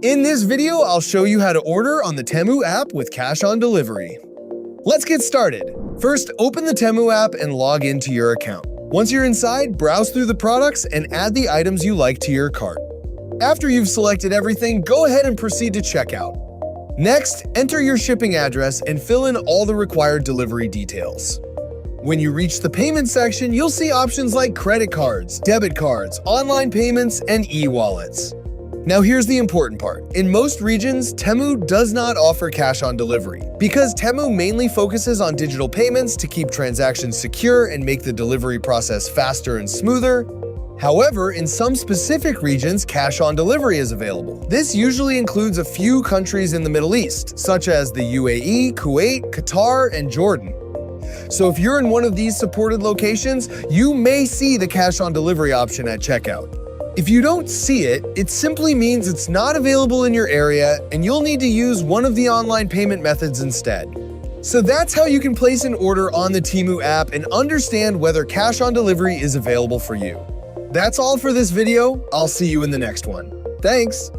In this video, I'll show you how to order on the Temu app with cash on delivery. Let's get started. First, open the Temu app and log into your account. Once you're inside, browse through the products and add the items you like to your cart. After you've selected everything, go ahead and proceed to checkout. Next, enter your shipping address and fill in all the required delivery details. When you reach the payment section, you'll see options like credit cards, debit cards, online payments, and e-wallets. Now here's the important part. In most regions, Temu does not offer cash on delivery. Because Temu mainly focuses on digital payments to keep transactions secure and make the delivery process faster and smoother. However, in some specific regions, cash on delivery is available. This usually includes a few countries in the Middle East, such as the UAE, Kuwait, Qatar, and Jordan. So if you're in one of these supported locations, you may see the cash on delivery option at checkout. If you don't see it, it simply means it's not available in your area and you'll need to use one of the online payment methods instead. So that's how you can place an order on the Temu app and understand whether cash on delivery is available for you. That's all for this video. I'll see you in the next one. Thanks!